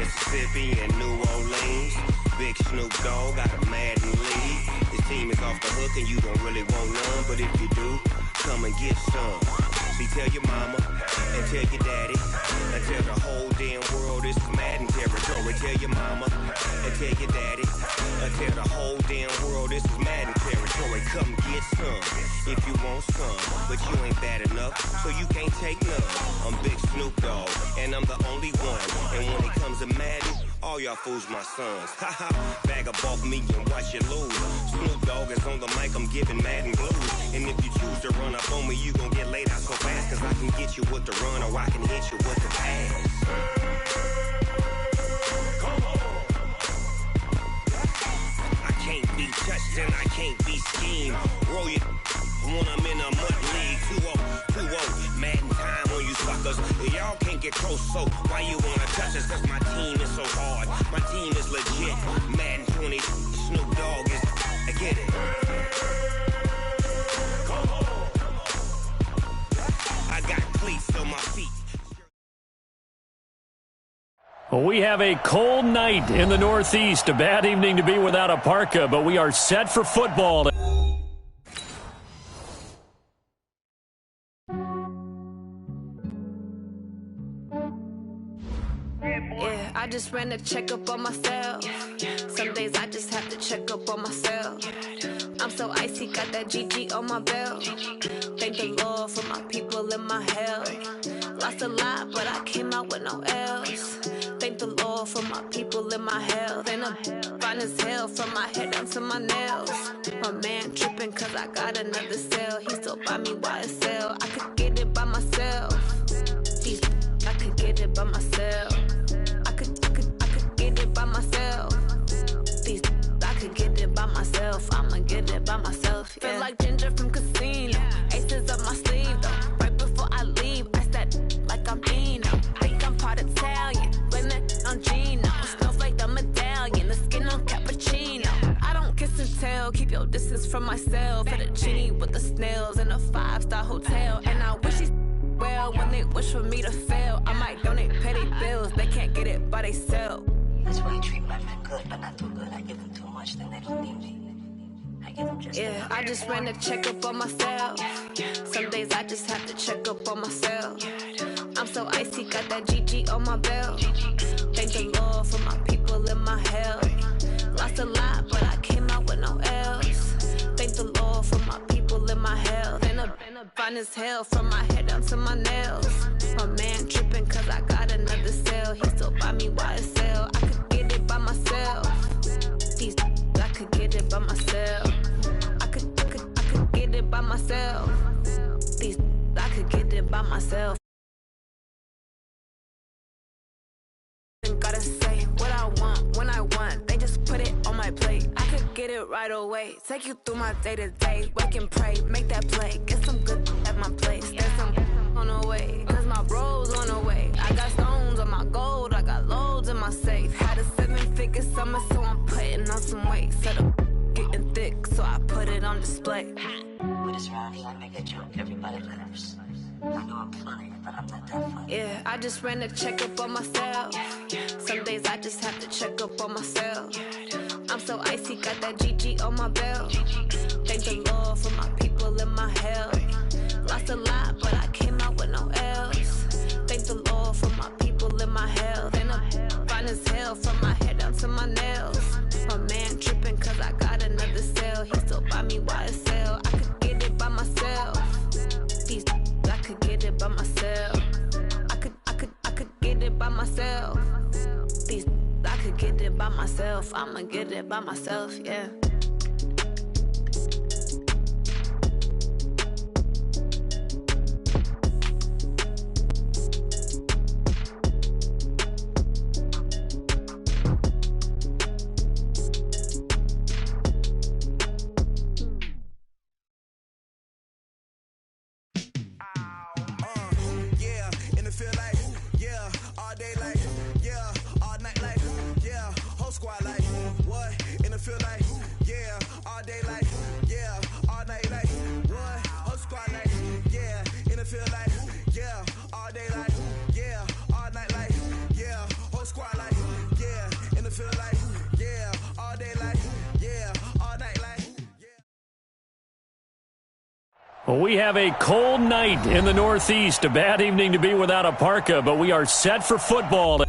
Mississippi and New Orleans. Big Snoop Dogg got a Madden lead. His team is off the hook and you don't really want none, but if you do, come and get some. See, tell your mama and tell your daddy and tell the whole damn world this is Madden territory. Tell your mama and tell your daddy and tell the whole damn world this is Madden territory. Come get some if you want some, but you ain't bad enough, so you can't take none. I'm Big Snoop Dogg, and I'm the only one. And when it comes to Madden, all y'all fools my sons. Haha, bag up off me and watch you lose. Snoop Dogg is on the mic, I'm giving Madden blues. And if you choose to run up on me, you gon' get laid out so fast, cause I can get you with the run or I can hit you with the pass. Come on. I can't be touched and I can't be schemed. Roll you when I'm in a mud league. 2-0, Madden time on you suckers. Y'all can't get close, so why you wanna touch us? Cause my team is so hard. My team is legit. Madden 20, Snoop Dogg is, I get it. Come on. I got cleats on my feet. Well, we have a cold night in the Northeast. A bad evening to be without a parka, but we are set for football. Yeah, I just ran a checkup on myself. Some days I just have to check up on myself. I'm so icy, got that GG on my belt. Thank the Lord for my people and my health. Lost a lot, but I came out with no L's. Thank the Lord for my people and my health. And I'm fine as hell from my head down to my nails. My man tripping cause I got another cell. He still buy me YSL. I could get it by myself. I could get it by myself. I could get it by myself. I could get it by myself. I'ma get it by myself. Yeah. Feel like Ginger from Casino. Aces up my sleeve though. Right before I leave, I said like I'm Dino. Think I'm part Italian. Blame that on Gino. Smells like the medallion. The skin on cappuccino. I don't kiss and tell. Keep your distance from myself. Fettuccine with the snails in a 5-star hotel. And I wish he's well when they wish for me to fail. I might donate petty bills. They can't get it by they sell. That's why you treat my men good, but not too good. I give them too much, then they don't need me. I give them just yeah, I just ran a checkup on myself. Some days I just have to check up on myself. I'm so icy, got that GG on my belt. Thank the Lord for my people and my health. Lost a lot, but I came out with no L's. Thank the Lord for my people and my health. And I'm fine as hell from my head down to my nails. My man tripping cause I got another cell. He still buy me YSL. I could get it by myself. I could get it by myself. I could get it by myself. I could get it by myself. Gotta say what I want when I want. They just put it on my plate. I could get it right away. Take you through my day to day. Wake and pray, make that play. Get some good at my place. There's some on the way, cause my bro's on the way. I got stones on my gold. I got loads in my safe. Had a 7-figure summer, so I'm putting on some weight. Set up getting thick, so I put it on display. with this round here, I make a joke. Everybody laughs. I know I'm funny, but I'm not that funny. Yeah, I just ran a checkup on myself. Some days I just have to check up on myself. I'm so icy, got that GG on my belt. Thank the Lord for my people and my health. Lost a lot, but I came out with no L's. Thank the Lord for my people and my health. And I'm fine as hell from my head down to my nails. My man tripping cause I got another cell. He still buy me YSL. I could get it by myself. I could get it by myself. I could get it by myself. I could get it by myself. I'ma get it by myself, yeah. Squad like, what? In the field like, Well, we have a cold night in the Northeast. A bad evening to be without a parka, but we are set for football.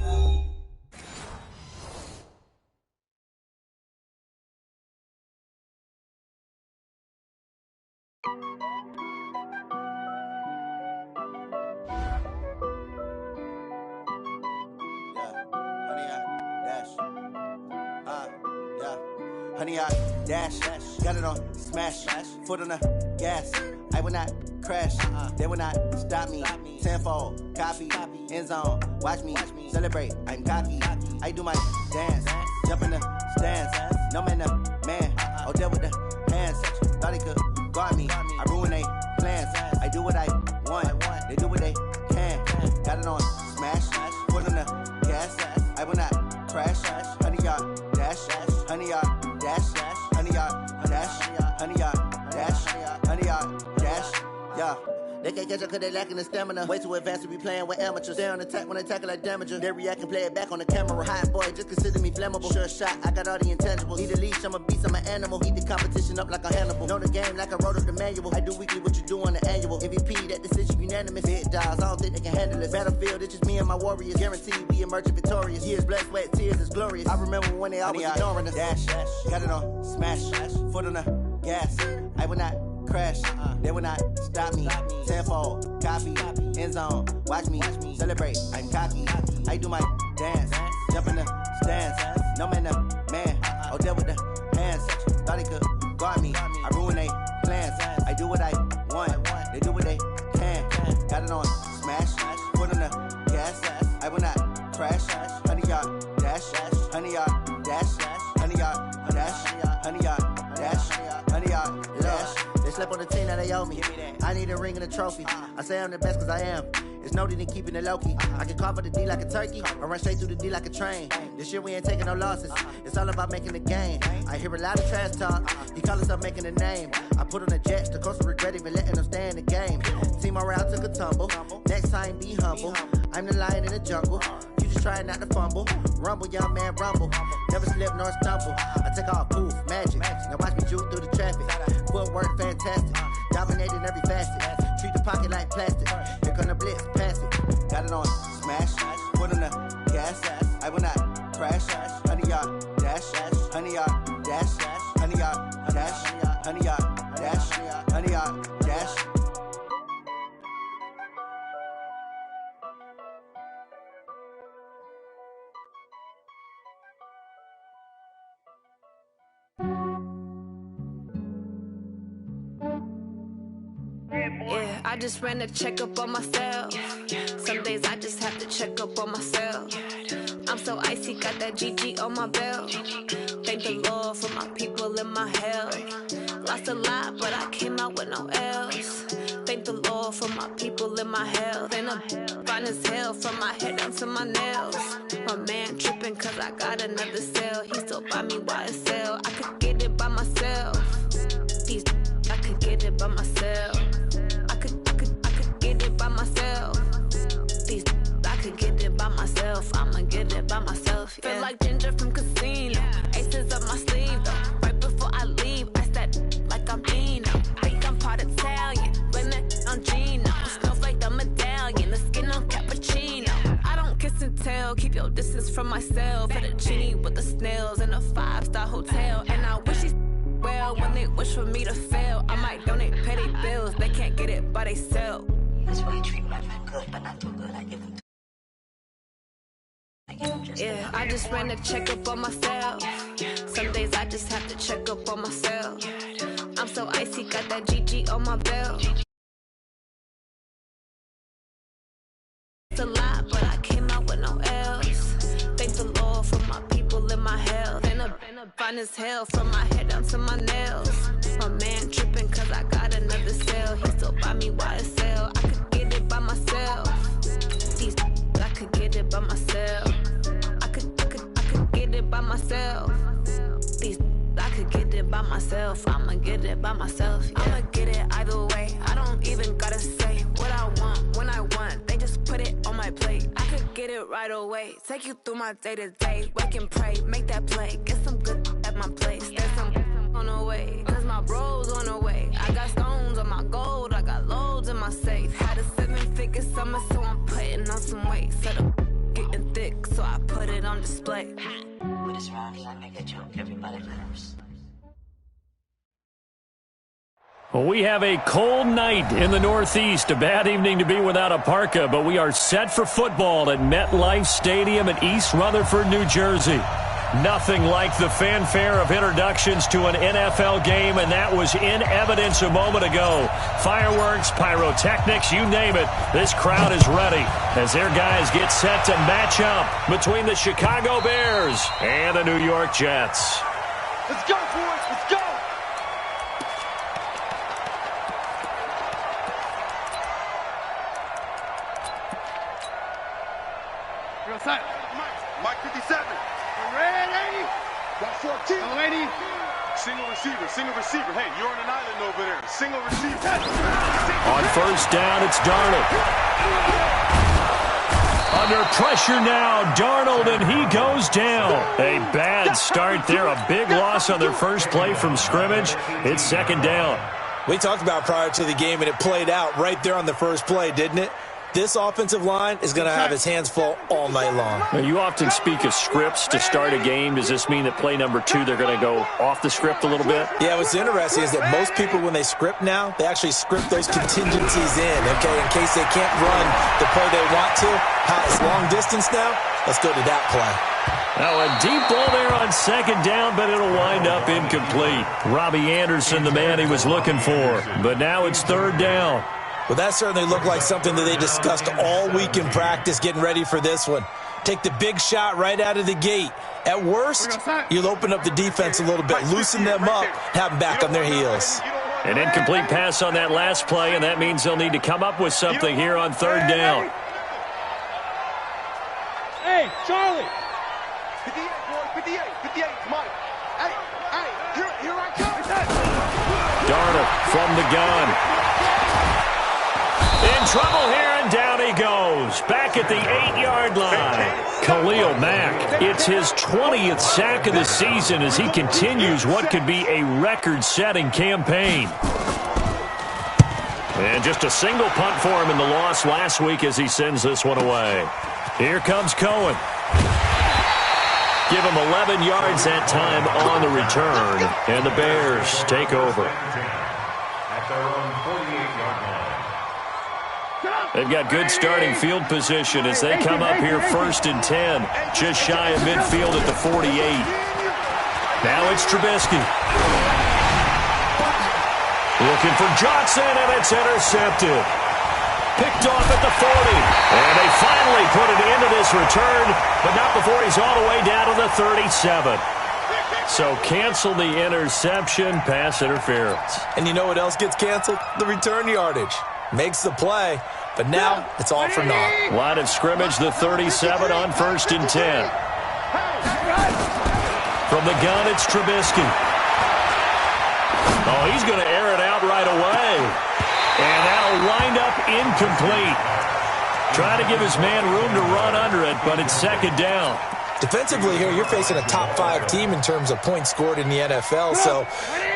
Honey, I dash, got it on smash, foot on the gas. I will not crash, they will not stop me. Tenfold, copy, end zone, watch me celebrate. I'm cocky, I do my dance, jump in the stands. No man, man, oh, deal with the hands. Thought he could guard me, I ruin they plans. I do what I want, they do what they can. Got it on smash, foot on the gas. I will not crash, honey, y'all dash, honey, y'all dash, honey, y'all dash, honey, y'all dash, honey, y'all dash, yeah. They can't catch up cause they lacking the stamina. Way too advanced to be playing with amateurs. Stay on attack when they tackle like damager. They react and play it back on the camera. Hot boy, just consider me flammable. Sure shot, I got all the intangibles. Need a leash, I'm a beast, I'm an animal. Eat the competition up like a Hannibal. Know the game like I wrote up the manual. I do weekly what you do on the annual. MVP, that decision unanimous. Big dogs, I don't think they can handle this. Battlefield, it's just me and my warriors. Guaranteed we emerge victorious. Years, blood, sweat, tears, is glorious. I remember when they always ignoring us. Dash, got it on smash, foot on the gas. I will not crash, they will not stop me. Tenfold, copy, end zone, watch me celebrate. I'm cocky, I do my dance, jump in the stands. No man, man, oh, deal with the hands. Thought he could guard me, I ruin they plans. I do what I want, they do what they can. Got it on smash, foot on the gas. I will not crash, honey, y'all dash, honey, y'all dash, honey, y'all dash, honey, y'all dash, honey, y'all dash. They slept on the team that they owe me. I need a ring and a trophy. I say I'm the best cause I am. It's no need in keeping it low-key. I can carve for the D like a turkey, or run straight through the D like a train. This year we ain't taking no losses. It's all about making the game. I hear a lot of trash talk. He call us up making a name. I put on the Jets, the coach will regret even letting them stay in the game. Team morale took a tumble. Next time be humble. I'm the lion in the jungle. You just trying not to fumble. Rumble, young man, rumble. Never slip nor stumble. I take off, poof, magic. Now watch me juke through the traffic. Footwork fantastic. Dominating every facet. Treat the pocket like plastic. Here come the blitz, pass it. Got it on smash, foot on the gas. I will not crash, honey, y'all dash, honey, y'all dash, honey, y'all dash, honey, y'all dash, honey, y'all dash. Yeah, I just ran a checkup on myself. Some days I just have to check up on myself. I'm so icy, got that GG on my belt. Thank the Lord for my people in my health. Lost a lot, but I came out with no L's. Thank the Lord for my people in my health. And I'm fine as hell from my head down to my nails. My man tripping cause I got another cell. He still buy me YSL. I could get it by myself. These I could get it by myself. I could get it by myself. These I could get it by myself. I'ma get it by myself. Yeah. Feel like Ginger from Casino. Aces up my sleeve though. Right before I leave, I step like I'm Dino. Think I'm part Italian. Blame that on Gino. Snowflake the medallion. The skin on cappuccino. I don't kiss and tell. Keep your distance from myself. At a genie with the snails in a 5-star hotel. And I wish he's well when they wish for me to fail. I might donate petty bills. They can't get it by they sell. That's why you treat my friend good, but not too good. I give him yeah, I just ran a checkup on myself. Some days I just have to check up on myself. I'm so icy, got that GG on my belt. It's a lot, but I came out with no L's. Thank the Lord for my people in my health. And I'm fine as hell from my head down to my nails. My man tripping cause I got another cell. He still buy me YSL. I could get it by myself. These I could get it by myself. I could get it by myself. These I could get it by myself. I'ma get it by myself. Yeah. I'ma get it either way. I don't even gotta say what I want when I want. They just put it on my plate. I could get it right away. Take you through my day to day. Wake and pray, make that play. Get some good at my place. There's some on the way. Cause my bros on the way. I got stones on my gold. I my safe. Had a 7-figure summer, so I'm putting on some weight. Said I'm getting thick, so I put it on display. With this round here, I make a joke. Everybody laughs. Well, we have a cold night in the Northeast. A bad evening to be without a parka, but we are set for football at MetLife Stadium in East Rutherford, New Jersey. Nothing like the fanfare of introductions to an NFL game, and that was in evidence a moment ago. Fireworks, pyrotechnics, you name it. This crowd is ready as their guys get set to match up between the Chicago Bears and the New York Jets. Let's go, boys. Let's go. You're outside. Mike 57. Ready? Got 14. Lady. Single receiver. Hey, you're on an island over there. Single receiver. On first down, it's Darnold. Under pressure now, Darnold, and he goes down. A bad start there. A big loss on their first play from scrimmage. It's second down. We talked about prior to the game, and it played out right there on the first play, didn't it? This offensive line is going to have his hands full all night long. Now, you often speak of scripts to start a game. Does this mean that play number 2, they're going to go off the script a little bit? Yeah, what's interesting is that most people, when they script now, they actually script those contingencies in, okay, in case they can't run the play they want to. It's long distance now. Let's go to that play. Now, a deep ball there on second down, but it'll wind up incomplete. Robbie Anderson, the man he was looking for. But now it's third down. Well, that certainly looked like something that they discussed all week in practice, getting ready for this one. Take the big shot right out of the gate. At worst, you'll open up the defense a little bit, loosen them up, have them back on their heels. An incomplete pass on that last play, and that means they'll need to come up with something here on third down. Hey, Charlie. 58, boy, 58, Mike. Hey, here I come. Darnold from the gun. In trouble here, and down he goes. Back at the 8-yard line. Khalil Mack, it's his 20th sack of the season as he continues what could be a record-setting campaign. And just a single punt for him in the loss last week as he sends this one away. Here comes Cohen. Give him 11 yards that time on the return. And the Bears take over. At their own 48-yard line. They've got good starting field position as they come up here first and 10. Just shy of midfield at the 48. Now it's Trubisky. Looking for Johnson, and it's intercepted. Picked off at the 40. And they finally put an end to this return, but not before he's all the way down to the 37. So cancel the interception, pass interference. And you know what else gets canceled? The return yardage. Makes the play, but now it's all for naught. Line of scrimmage, the 37 on first and 10. From the gun, it's Trubisky. Oh, he's going to air it out right away. And that'll wind up incomplete. Trying to give his man room to run under it, but it's second down. Defensively here, you're facing a top-5 team in terms of points scored in the NFL. So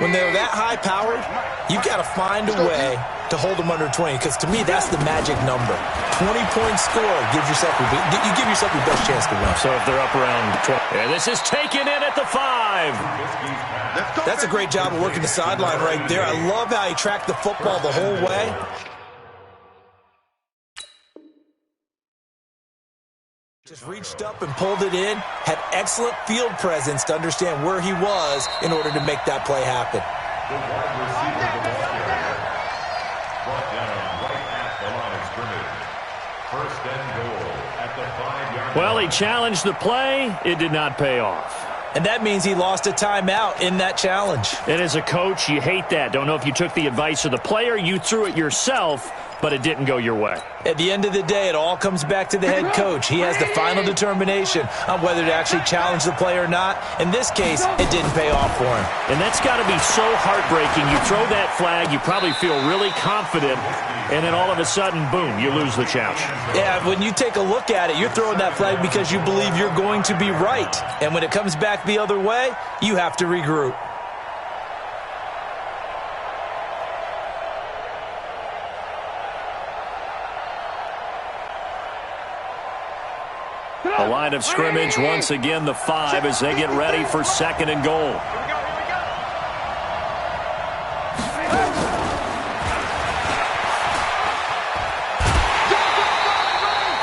when they're that high-powered, you've got to find a way to hold them under 20, because to me, that's the magic number. 20 points scored gives yourself you give yourself your best chance to win. So if they're up around 20. And this is taken in at the 5. That's a great job of working the sideline right there. I love how he tracked the football the whole way. Just reached up and pulled it in, had excellent field presence to understand where he was in order to make that play happen. The wide receiver brought down right at the line of scrimmage. First and goal at the 5-yard line. Well, he challenged the play. It did not pay off. And that means he lost a timeout in that challenge. And as a coach, you hate that. Don't know if you took the advice of the player, you threw it yourself, but it didn't go your way. At the end of the day, it all comes back to the head coach. He has the final determination on whether to actually challenge the play or not. In this case, it didn't pay off for him. And that's got to be so heartbreaking. You throw that flag, you probably feel really confident, and then all of a sudden, boom, you lose the challenge. Yeah, when you take a look at it, you're throwing that flag because you believe you're going to be right. And when it comes back the other way, you have to regroup. The line of scrimmage, once again, the 5 as they get ready for 2nd and goal.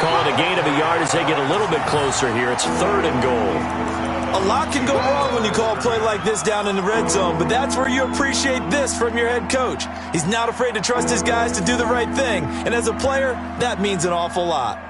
Call it a gain of a yard as they get a little bit closer here. It's 3rd and goal. A lot can go wrong when you call a play like this down in the red zone, but that's where you appreciate this from your head coach. He's not afraid to trust his guys to do the right thing, and as a player, that means an awful lot.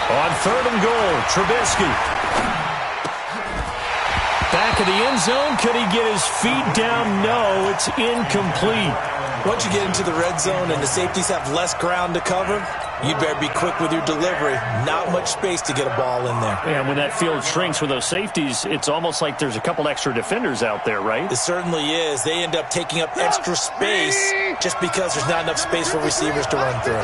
On 3rd and goal, Trubisky. Back of the end zone. Could he get his feet down? No, it's incomplete. Once you get into the red zone and the safeties have less ground to cover, you'd better be quick with your delivery. Not much space to get a ball in there. And when that field shrinks with those safeties, it's almost like there's a couple extra defenders out there, right? It certainly is. They end up taking up extra space just because there's not enough space for receivers to run through.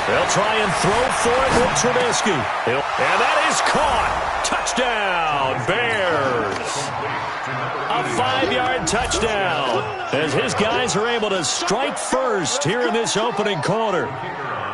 They'll try and throw for it with Trubisky. And that is caught. Touchdown, Bears. A 5-yard touchdown as his guys are able to strike first here in this opening quarter.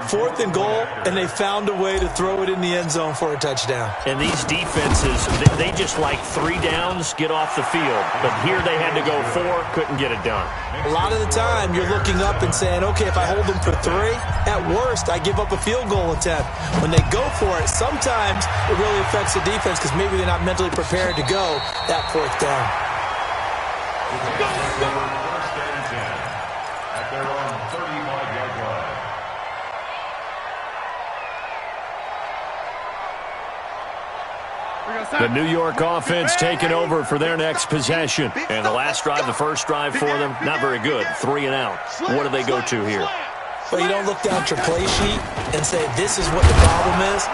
4th and goal, and they found a way to throw it in the end zone for a touchdown. And these defenses, they just like 3 downs, get off the field. But here they had to go 4, couldn't get it done. A lot of the time, you're looking up and saying, okay, if I hold them for 3, at worst, I give up a field goal attempt. When they go for it, sometimes it really affects the defense because maybe they're not mentally prepared to go that 4th down. First and 10 at their own 35-yard line. The New York offense taking over for their next possession. And the last drive, the first drive for them, not very good. 3 and out. What do they go to here? Well, you don't look down at your play sheet and say, this is what the problem is.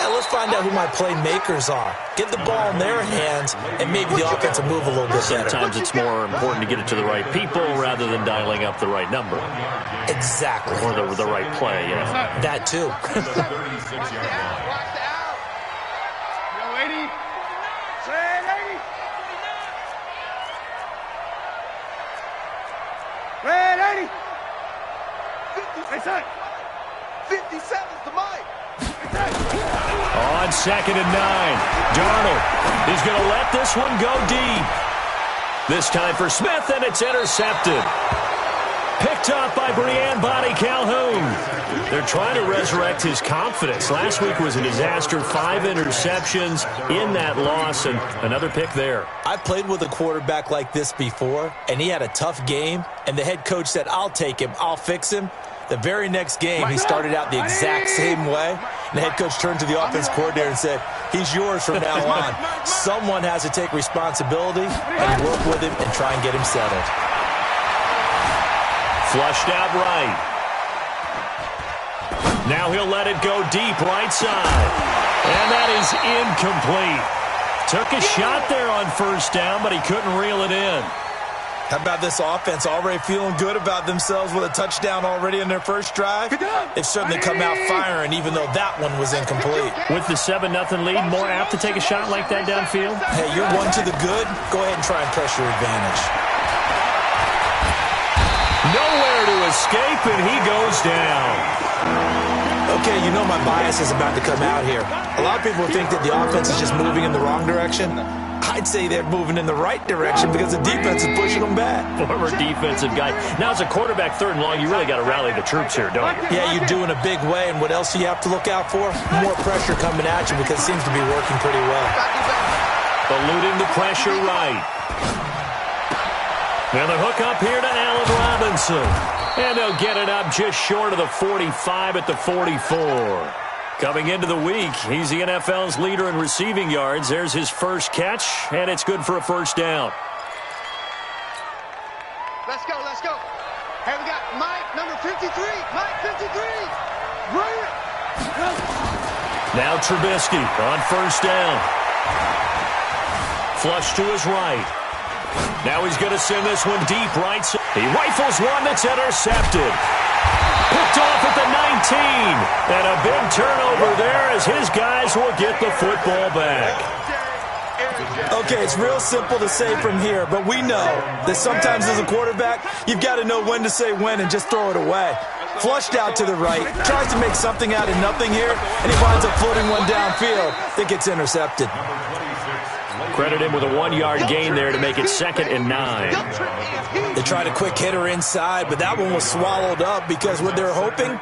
Let's find out who my playmakers are. Get the ball in their hands, and maybe the offense will move a little bit better. Sometimes it's more important to get it to the right people rather than dialing up the right number. Exactly. Or the right play, yeah. That too. 36-yard line. Red 80. 57's the mic. On 2nd and 9, Darnold is going to let this one go deep. This time for Smith, and it's intercepted. Picked up by Brian Body Calhoun. They're trying to resurrect his confidence. Last week was a disaster. 5 interceptions in that loss, and another pick there. I played with a quarterback like this before, and he had a tough game, and the head coach said, I'll take him, I'll fix him. The very next game, he started out the exact same way, and the head coach turned to the offense coordinator and said, he's yours from now on. Someone has to take responsibility and work with him and try and get him settled. Flushed out right. Now he'll let it go deep right side. And that is incomplete. Took a shot there on 1st down, but he couldn't reel it in. How about this offense already feeling good about themselves with a touchdown already in their first drive? They've certainly come out firing, even though that one was incomplete. With the 7-0 lead, more apt to take a shot like that downfield? Hey, you're 1 to the good. Go ahead and try and press your advantage. Nowhere to escape, and he goes down. Okay, you know my bias is about to come out here. A lot of people think that the offense is just moving in the wrong direction. I'd say they're moving in the right direction because the defense is pushing them back. Former defensive guy. Now, as a quarterback, 3rd and long, you really got to rally the troops here, don't you? Yeah, you do in a big way. And what else do you have to look out for? More pressure coming at you because it seems to be working pretty well. Eluding the pressure right. Now the hook up here to Allen Robinson. And they'll get it up just short of the 45 at the 44. Coming into the week, he's the NFL's leader in receiving yards. There's his first catch, and it's good for a 1st down. Let's go, let's go. Hey, we got Mike, number 53. Mike, 53. Bring it. Now Trubisky on 1st down. Flush to his right. Now he's going to send this one deep right. He rifles one that's intercepted. Picked off at the 19. And a big turnover there as his guys will get the football back. Okay, it's real simple to say from here, but we know that sometimes as a quarterback, you've got to know when to say when and just throw it away. Flushed out to the right, tries to make something out of nothing here, and he winds up floating one downfield that gets intercepted. Credit him with a 1-yard gain there to make it 2nd and 9. They tried a quick hitter inside, but that one was swallowed up because what they're hoping,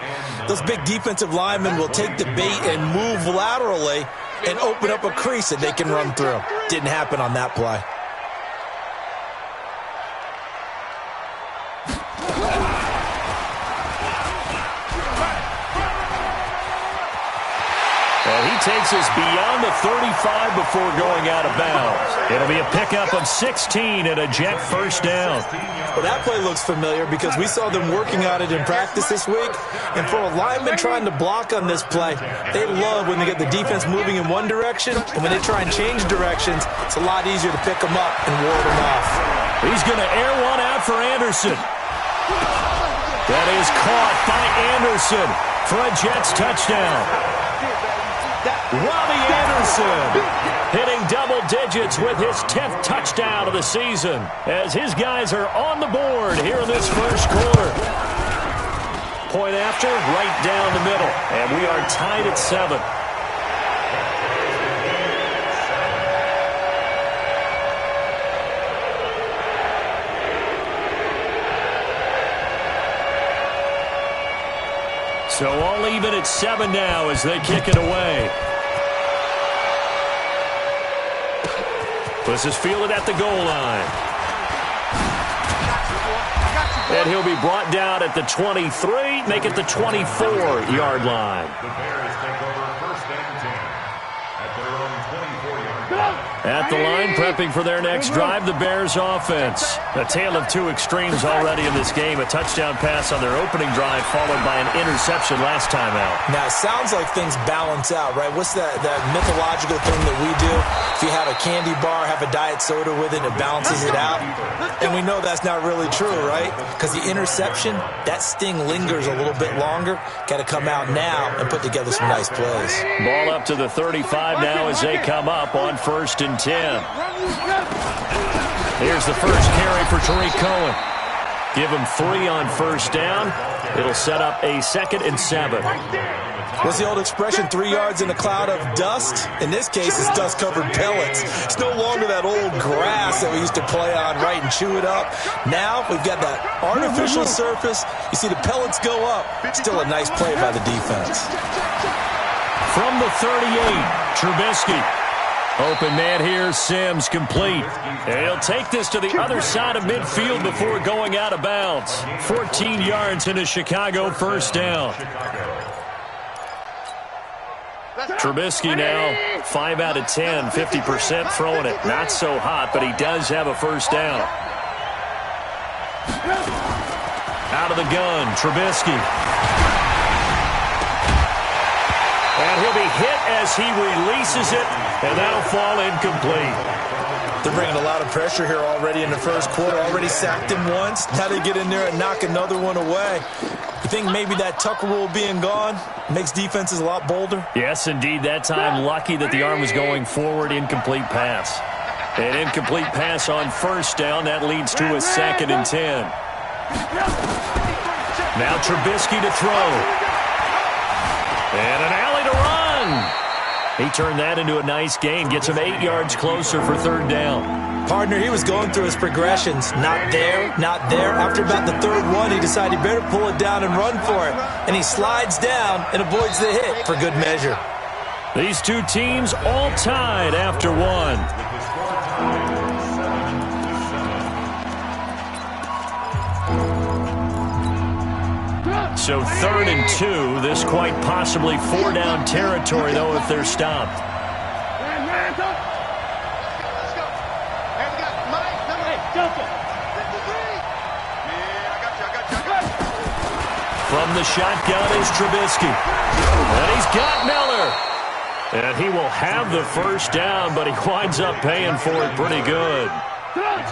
those big defensive linemen will take the bait and move laterally and open up a crease that they can run through. Didn't happen on that play. Well, he takes us beyond the 35 before going out of bounds. It'll be a pickup of 16 and a jet first down. Well, that play looks familiar because we saw them working on it in practice this week. And for a lineman trying to block on this play, they love when they get the defense moving in one direction. And when they try and change directions, it's a lot easier to pick them up and ward them off. He's going to air one out for Anderson. That is caught by Anderson for a Jets touchdown. Robbie Anderson hitting double digits with his 10th touchdown of the season as his guys are on the board here in this first quarter. Point after, right down the middle, and we are tied at 7. So all even at 7 now as they kick it away. This is fielded at the goal line. And he'll be brought down at the 23, make it the 24-yard line. The Bears take over 1st and 10 at their own 24-yard line. At the line, prepping for their next drive, the Bears offense. A tale of two extremes already in this game. A touchdown pass on their opening drive, followed by an interception last time out. Now, it sounds like things balance out, right? What's that mythological thing that we do? If you have a candy bar, have a diet soda with it, it balances it out. And we know that's not really true, right? Because the interception, that sting lingers a little bit longer. Got to come out now and put together some nice plays. Ball up to the 35 now as they come up on 1st and 10. Here's the first carry for Tariq Cohen. Give him 3 on 1st down. It'll set up a 2nd and 7. What's the old expression, 3 yards in a cloud of dust? In this case, it's dust-covered pellets. It's no longer that old grass that we used to play on, right, and chew it up. Now we've got that artificial surface. You see the pellets go up. Still a nice play by the defense. From the 38, Trubisky. Open man here, Sims complete. And he'll take this to the other side of midfield before going out of bounds. 14 yards into Chicago, 1st down. Trubisky now 5 out of 10, 50% throwing it. Not so hot, but he does have a 1st down. Out of the gun, Trubisky. And he'll be hit as he releases it, and that'll fall incomplete. They're bringing a lot of pressure here already in the first quarter. Already sacked him once. Now they get in there and knock another one away. You think maybe that Tucker rule being gone makes defenses a lot bolder? Yes, indeed. That time, lucky that the arm was going forward. Incomplete pass. An incomplete pass on 1st down. That leads to a 2nd and 10. Now Trubisky to throw. And an alley to run. He turned that into a nice gain. Gets him 8 yards closer for 3rd down. Partner, he was going through his progressions. Not there, not there. After about the 3rd one, he decided he better pull it down and run for it. And he slides down and avoids the hit for good measure. These two teams all tied after 1. So 3rd and 2. This quite possibly 4-down territory, though, if they're stopped. From the shotgun is Trubisky. And he's got Miller. And he will have the 1st down, but he winds up paying for it pretty good.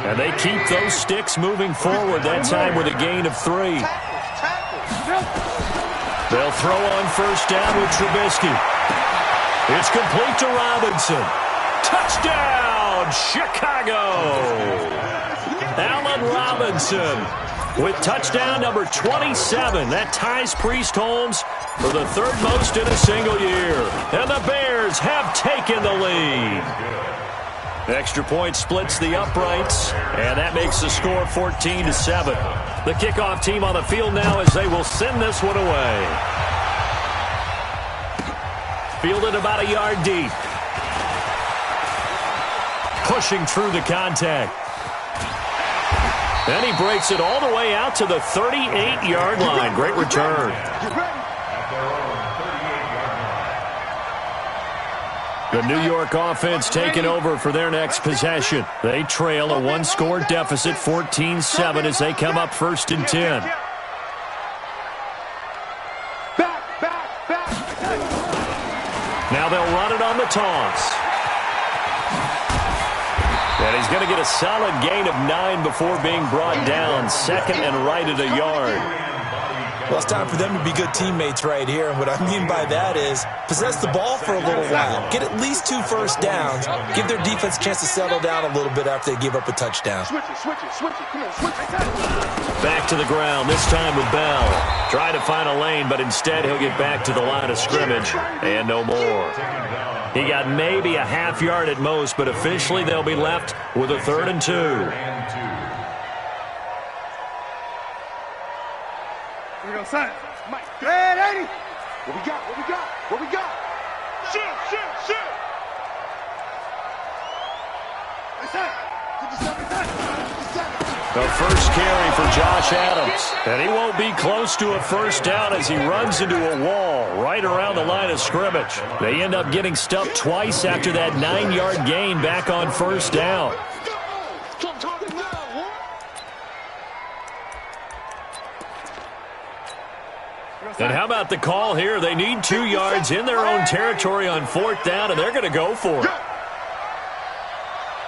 And they keep those sticks moving forward, that time with a gain of 3. They'll throw on first down with Trubisky. It's complete to Robinson. Touchdown, Chicago! Allen Robinson with touchdown number 27. That ties Priest Holmes for the third most in a single year. And the Bears have taken the lead. Extra point splits the uprights, and that makes the score 14-7. The kickoff team on the field now as they will send this one away. Fielded about a yard deep. Pushing through the contact. And he breaks it all the way out to the 38-yard line. Great return. The New York offense taking over for their next possession. They trail a one-score deficit, 14-7, as they come up 1st and 10. Now they'll run it on the toss. And he's going to get a solid gain of 9 before being brought down. Second and right at a yard. Well, it's time for them to be good teammates right here. And what I mean by that is possess the ball for a little while. Get at least 2 first downs. Give their defense a chance to settle down a little bit after they give up a touchdown. Switch it. Come on, switch it. Back to the ground, this time with Bell. Try to find a lane, but instead he'll get back to the line of scrimmage. And no more. He got maybe a half yard at most, but officially they'll be left with a 3rd and 2. Here we go, son. Mike. Red 80. What we got? Shoot. Hey, son. 57. The first carry for Josh Adams. And he won't be close to a first down as he runs into a wall right around the line of scrimmage. They end up getting stuffed twice after that 9-yard gain back on first down. And how about the call here? They need 2 yards in their own territory on 4th down, and they're going to go for it.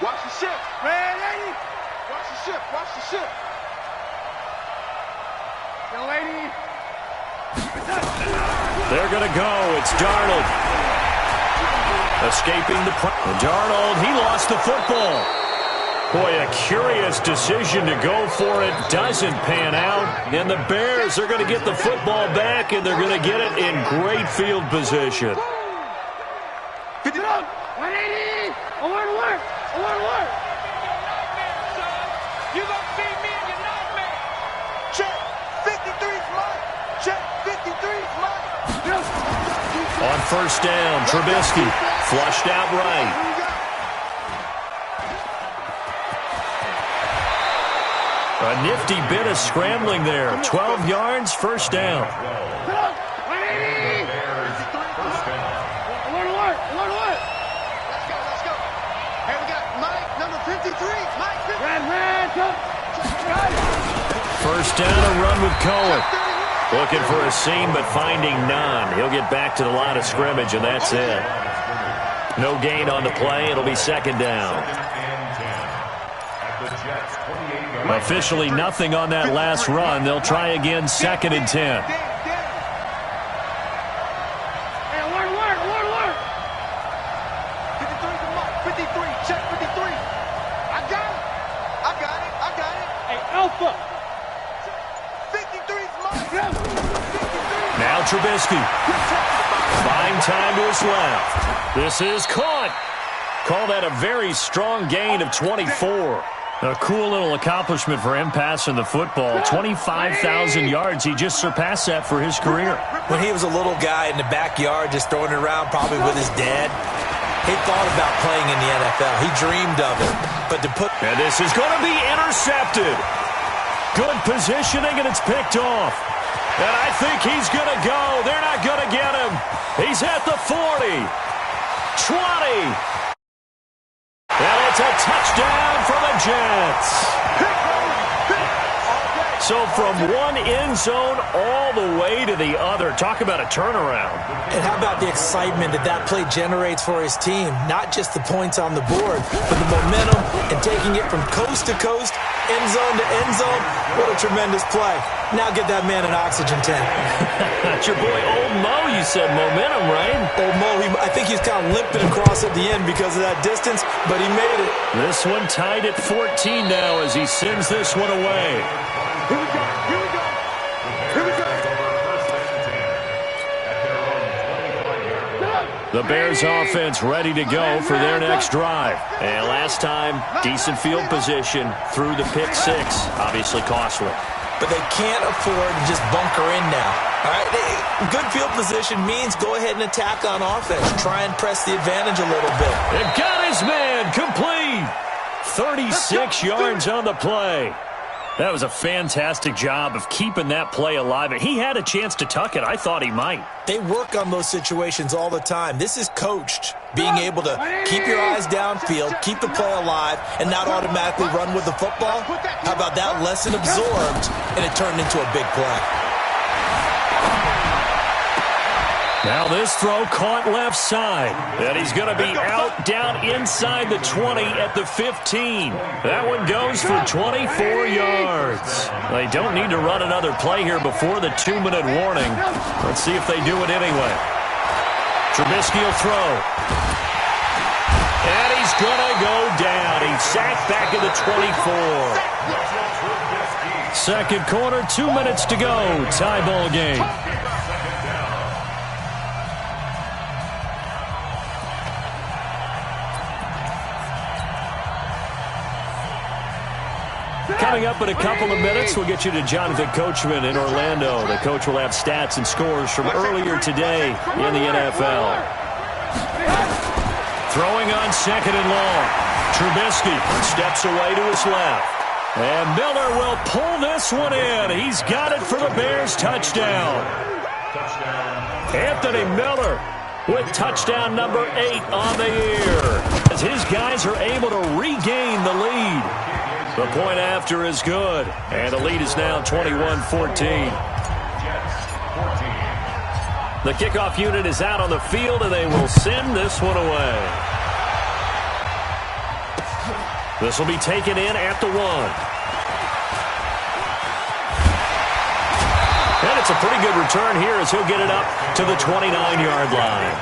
Watch the shift. Red 80. Watch the shift. Young lady. They're going to go. It's Darnold. Escaping the Darnold, he lost the football. Boy, a curious decision to go for it. Doesn't pan out. And the Bears are going to get the football back, and they're going to get it in great field position. 50 up. 180. I want to work. You gonna see me in your nightmare. Check. 53's mine. Check. 53's mine. On first down, Trubisky flushed out right. A nifty bit of scrambling there. 12 yards, first down. 180. I want to work. Let's go. Hey, we got Mike, number 53. Mike, 53. First down, a run with Cohen. Looking for a seam, but finding none. He'll get back to the line of scrimmage, and that's it. No gain on the play. It'll be second down. Officially nothing on that last run. They'll try again, 2nd and 10. Hey, I want to work. 53 to Mike. 53. Check 53. I got it. Hey, Alpha. 53's Mike. Now Trubisky. Fine time to his left. This is caught. Call that a very strong gain of 24. A cool little accomplishment for him passing the football. 25,000 yards. He just surpassed that for his career. When he was a little guy in the backyard just throwing it around probably with his dad, he thought about playing in the NFL. He dreamed of it. But to put... And this is going to be intercepted. Good positioning, and it's picked off. And I think he's going to go. They're not going to get him. He's at the 40. 20. And it's a touchdown for the Jets. So from one end zone all the way to the other. Talk about a turnaround. And how about the excitement that play generates for his team? Not just the points on the board, but the momentum and taking it from coast to coast, end zone to end zone. What a tremendous play. Now get that man an oxygen tank. That's your boy Old Mo, you said. Momentum, right? Old Mo, I think he's kind of limping across at the end because of that distance, but he made it. This one tied at 14 now as he sends this one away. Here we go. Here we go. Here we go. The Bears offense ready to go for their next drive. And last time, decent field position through the pick six. Obviously costly. But they can't afford to just bunker in now. All right, good field position means go ahead and attack on offense. Try and press the advantage a little bit. It got his man complete. 36 yards on the play. That was a fantastic job of keeping that play alive. And he had a chance to tuck it. I thought he might. They work on those situations all the time. This is coached, being able to keep your eyes downfield, keep the play alive, and not automatically run with the football. How about that? Lesson absorbed, and it turned into a big play. Now this throw caught left side. And he's going to be out down inside the 20 at the 15. That one goes for 24 yards. They don't need to run another play here before the 2-minute warning. Let's see if they do it anyway. Trubisky will throw. And he's going to go down. He's sacked back at the 24. Second quarter, 2 minutes to go. Tie ball game. Coming up in a couple of minutes, we'll get you to Jonathan Coachman in Orlando. The coach will have stats and scores from earlier today in the NFL. Throwing on second and long. Trubisky steps away to his left. And Miller will pull this one in. He's got it for the Bears. Touchdown. Anthony Miller with touchdown number 8 on the year. As his guys are able to regain the lead. The point after is good, and the lead is now 21-14. The kickoff unit is out on the field, and they will send this one away. This will be taken in at the 1. And it's a pretty good return here as he'll get it up to the 29-yard line.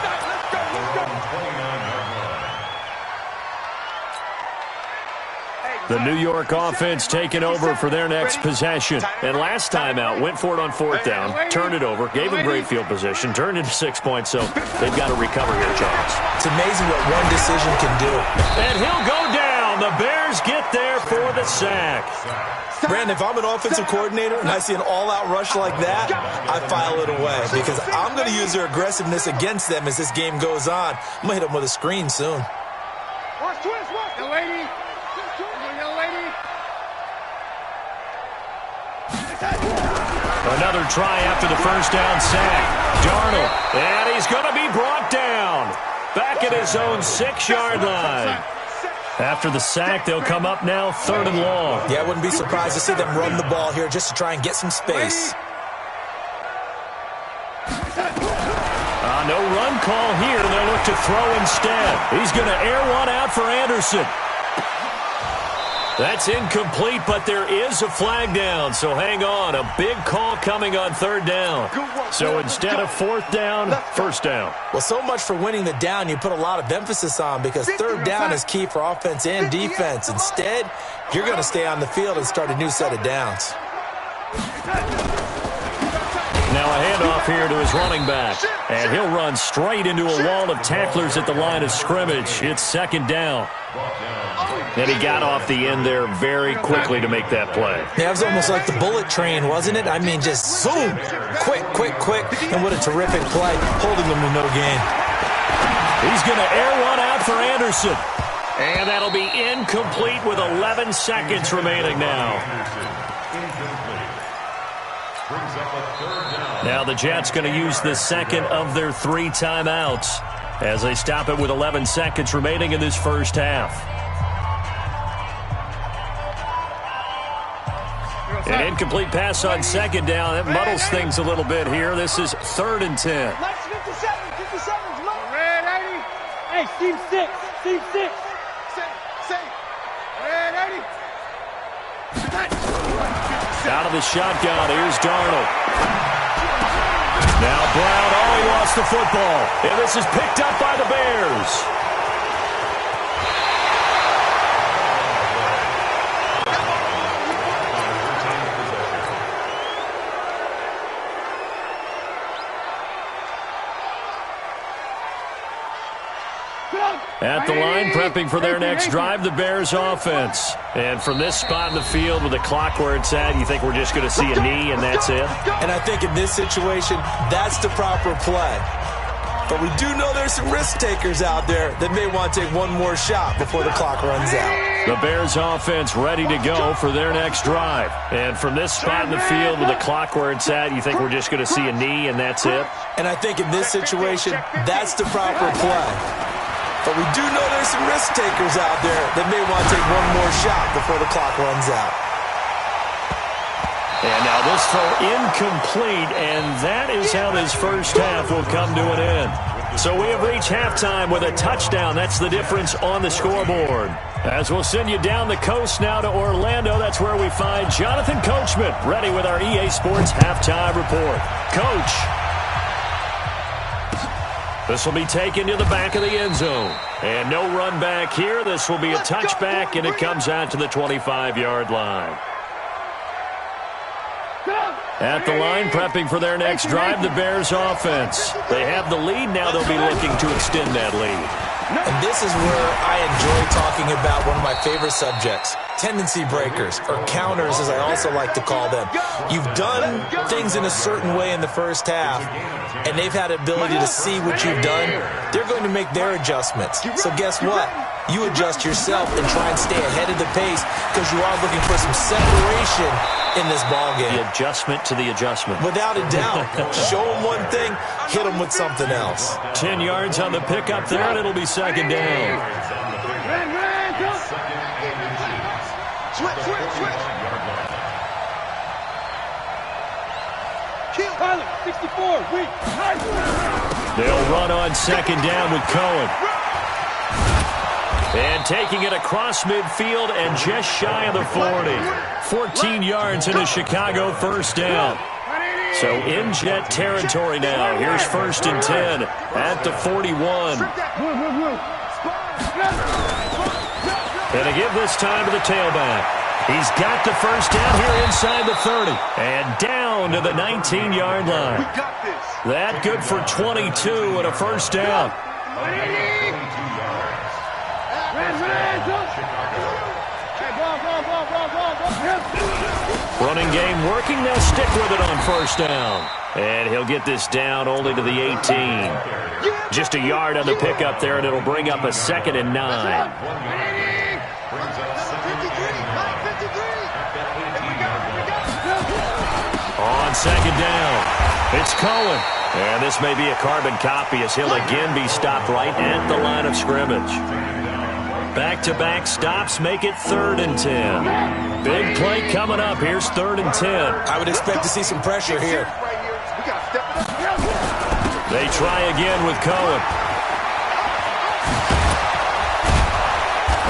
The New York offense taking over for their next possession. And last time out, went for it on fourth down, turned it over, gave him great field position, turned into 6 points, so they've got to recover here, Charles. It's amazing what one decision can do. And he'll go down. The Bears get there for the sack. Brandon, if I'm an offensive coordinator and I see an all-out rush like that, I file it away because I'm going to use their aggressiveness against them as this game goes on. I'm going to hit them with a screen soon. Another try after the first down sack. Darnold, and he's going to be brought down. Back at his own 6-yard line. After the sack, they'll come up now 3rd and long. Yeah, I wouldn't be surprised to see them run the ball here just to try and get some space. No run call here. They'll look to throw instead. He's going to air one out for Anderson. That's incomplete, but there is a flag down, so hang on. A big call coming on 3rd down. So instead of 4th down, 1st down. Well, so much for winning the down you put a lot of emphasis on because 3rd down is key for offense and defense. Instead, you're going to stay on the field and start a new set of downs. Now a handoff here to his running back. And he'll run straight into a wall of tacklers at the line of scrimmage. It's 2nd down. And he got off the end there very quickly to make that play. Yeah, it was almost like the bullet train, wasn't it? I mean, just zoom, quick, and what a terrific play, holding them to no gain. He's going to air one out for Anderson. And that'll be incomplete with 11 seconds remaining now. Now the Jets going to use the second of their 3 timeouts as they stop it with 11 seconds remaining in this first half. An incomplete pass on 2nd down. That muddles things a little bit here. This is 3rd and 10. Hey, Steve 6. Out of the shotgun, here's Darnold. Now Brown, he lost the football. And this is picked up by the Bears. At the line, prepping for their next drive, the Bears offense. And from this spot in the field with the clock where it's at, you think we're just going to see a knee and that's it? And I think in this situation, that's the proper play. But we do know there's some risk takers out there that may want to take one more shot before the clock runs out. The Bears offense ready to go for their next drive. And from this spot in the field with the clock where it's at, you think we're just going to see a knee and that's it? And I think in this situation, that's the proper play. But we do know there's some risk takers out there that may want to take one more shot before the clock runs out. And now this throw incomplete, and that is how this first half will come to an end. So we have reached halftime with a touchdown. That's the difference on the scoreboard. As we'll send you down the coast now to Orlando, that's where we find Jonathan Coachman, ready with our EA Sports halftime report. Coach. This will be taken to the back of the end zone. And no run back here. This will be a touchback, and it comes out to the 25-yard line. At the line, prepping for their next drive, the Bears offense. They have the lead. Now they'll be looking to extend that lead. And this is where I enjoy talking about one of my favorite subjects, tendency breakers, or counters as I also like to call them. You've done things in a certain way in the first half, and they've had the ability to see what you've done. They're going to make their adjustments. So guess what? You adjust yourself and try and stay ahead of the pace because you are looking for some separation in this ballgame. The adjustment to the adjustment. Without a doubt. Show them one thing, hit them with something else. 10 yards on the pickup there, and it'll be second down. Pilot, 64, weak. They'll run on second down with Cohen. And taking it across midfield and just shy of the 40. 14 yards in a Chicago first down. So in jet territory now. Here's 1st and 10 at the 41. And to give this time to the tailback. He's got the first down here inside the 30. And down to the 19-yard line. That good for 22 and a first down. Running game working. They'll stick with it on first down. And he'll get this down only to the 18. Just a yard on the pickup there, and it'll bring up a 2nd and 9. On second down, it's Cohen. And this may be a carbon copy as he'll again be stopped right at the line of scrimmage. Back-to-back stops make it 3rd and 10. Big play coming up. Here's 3rd and 10. I would expect to see some pressure here. They try again with Cohen.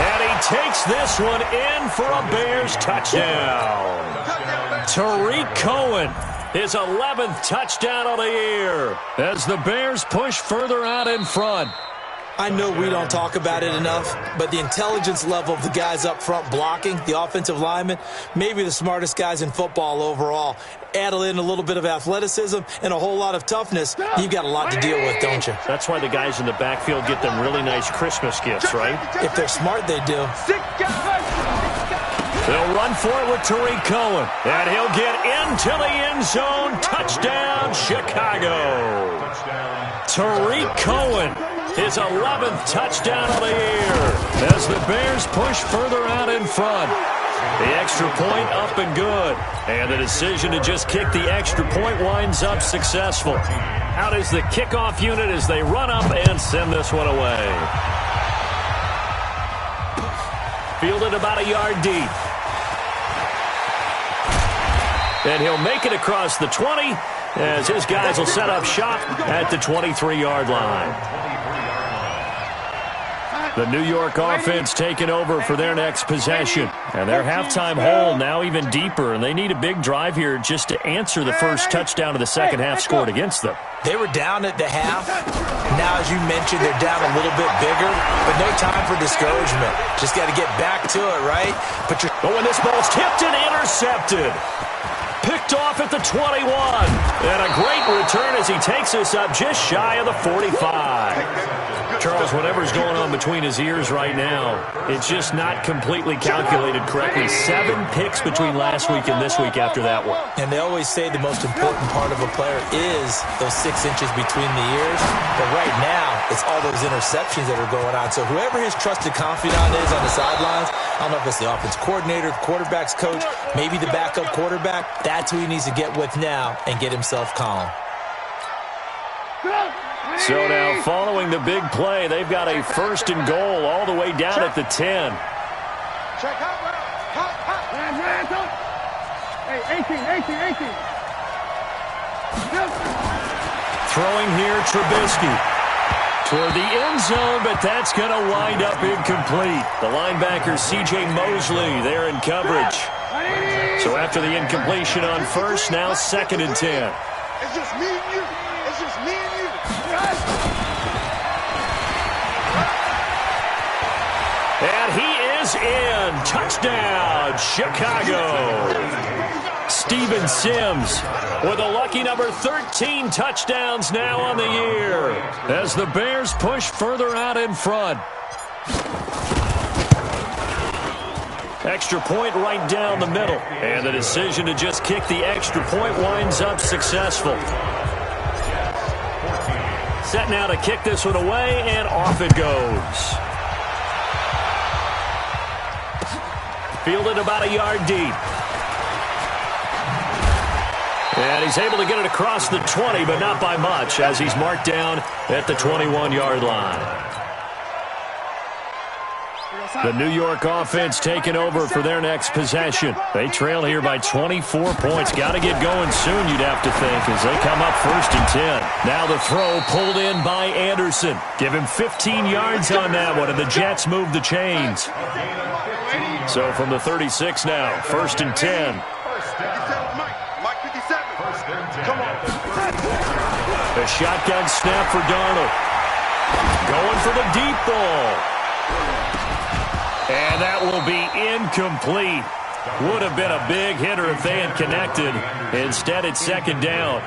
And he takes this one in for a Bears touchdown. Tariq Cohen, his 11th touchdown of the year as the Bears push further out in front. I know we don't talk about it enough, but the intelligence level of the guys up front blocking, the offensive linemen, maybe the smartest guys in football overall. Add in a little bit of athleticism and a whole lot of toughness, you've got a lot to deal with, don't you? That's why the guys in the backfield get them really nice Christmas gifts, right? If they're smart, they do. They'll run for it with Tariq Cohen, and he'll get into the end zone. Touchdown, Chicago. Tariq Cohen, his 11th touchdown of the year as the Bears push further out in front. The extra point up and good. And the decision to just kick the extra point winds up successful. Out is the kickoff unit as they run up and send this one away. Fielded about a yard deep. And he'll make it across the 20 as his guys will set up shop at the 23-yard line. The New York offense taking over for their next possession. And their halftime hole now even deeper, and they need a big drive here just to answer the first touchdown of the second half scored against them. They were down at the half. Now, as you mentioned, they're down a little bit bigger, but no time for discouragement. Just got to get back to it, right? But when this ball's tipped and intercepted. Picked off at the 21. And a great return as he takes us up just shy of the 45. Charles, whatever's going on between his ears right now, it's just not completely calculated correctly. 7 picks between last week and this week after that one. And they always say the most important part of a player is those 6 inches between the ears. But right now, it's all those interceptions that are going on. So whoever his trusted confidant is on the sidelines, I don't know if it's the offense coordinator, the quarterback's coach, maybe the backup quarterback, that's who he needs to get with now and get himself calm. So now, following the big play, they've got a first and goal all the way down at the 10. Check out. Hey, 18. Throwing here, Trubisky. Toward the end zone, but that's going to wind up incomplete. The linebacker, C.J. Mosley, there in coverage. So after the incompletion on first, now 2nd and 10. It's just me and you. It's just me and you. And he is in. Touchdown, Chicago. Steven Sims with a lucky number 13 touchdowns now on the year as the Bears push further out in front. Extra point right down the middle. And the decision to just kick the extra point winds up successful. Set now to kick this one away, and off it goes. Fielded about a yard deep. And he's able to get it across the 20, but not by much, as he's marked down at the 21-yard line. The New York offense taking over for their next possession. They trail here by 24 points. Got to get going soon, you'd have to think, as they come up 1st and 10. Now the throw pulled in by Anderson. Give him 15 yards on that one, and the Jets move the chains. So from the 36 now, 1st and 10. A shotgun snap for Darnold. Going for the deep ball. And that will be incomplete. Would have been a big hitter if they had connected. Instead, it's 2nd down.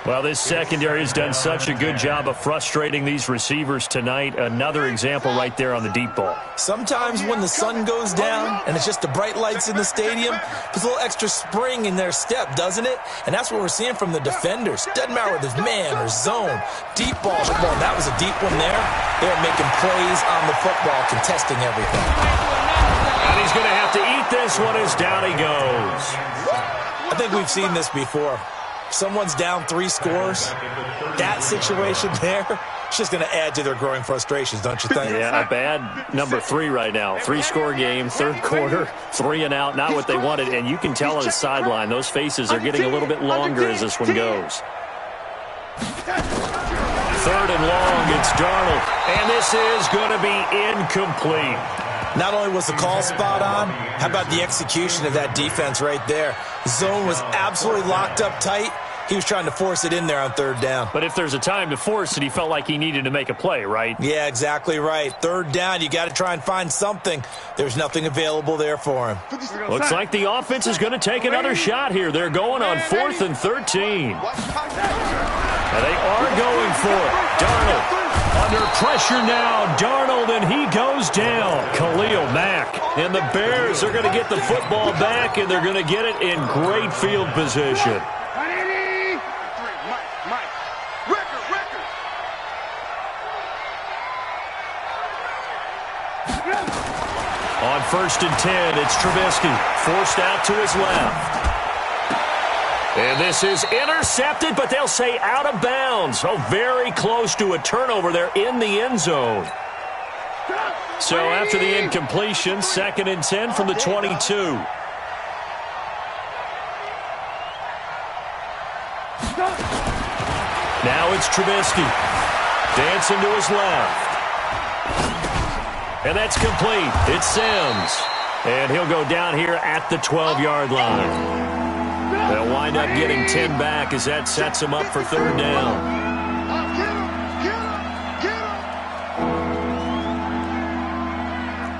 Well, this secondary has done such a good job of frustrating these receivers tonight. Another example right there on the deep ball. Sometimes when the sun goes down and it's just the bright lights in the stadium, puts a little extra spring in their step, doesn't it? And that's what we're seeing from the defenders. Doesn't matter whether it's man or zone. Deep ball. Well, that was a deep one there. They're making plays on the football, contesting everything. And he's going to have to eat this one as down he goes. I think we've seen this before. Someone's down 3 scores. That situation there, it's just going to add to their growing frustrations, don't you think? Yeah, a bad number 3 right now. 3-score game, 3rd quarter, 3 and out, not what they wanted. And you can tell on the sideline, those faces are getting a little bit longer as this one goes. 3rd and long, it's Darnold. And this is going to be incomplete. Not only was the call spot on, how about the execution of that defense right there? Zone was absolutely locked up tight. He was trying to force it in there on 3rd down. But if there's a time to force it, he felt like he needed to make a play, right? Yeah, exactly right. 3rd down, you got to try and find something. There's nothing available there for him. Looks like the offense is going to take another shot here. They're going on 4th and 13. And they are going for it. Darnold under pressure now. Darnold, and he goes down. Khalil Mack. And the Bears are going to get the football back, and they're going to get it in great field position. On 1st and 10, it's Trubisky. Forced out to his left. And this is intercepted, but they'll say out of bounds. Oh, very close to a turnover there in the end zone. So after the incompletion, 2nd and 10 from the 22. Now it's Trubisky. Dancing to his left. And that's complete. It's Sims. And he'll go down here at the 12-yard line. They'll wind up getting 10 back as that sets them up for third down.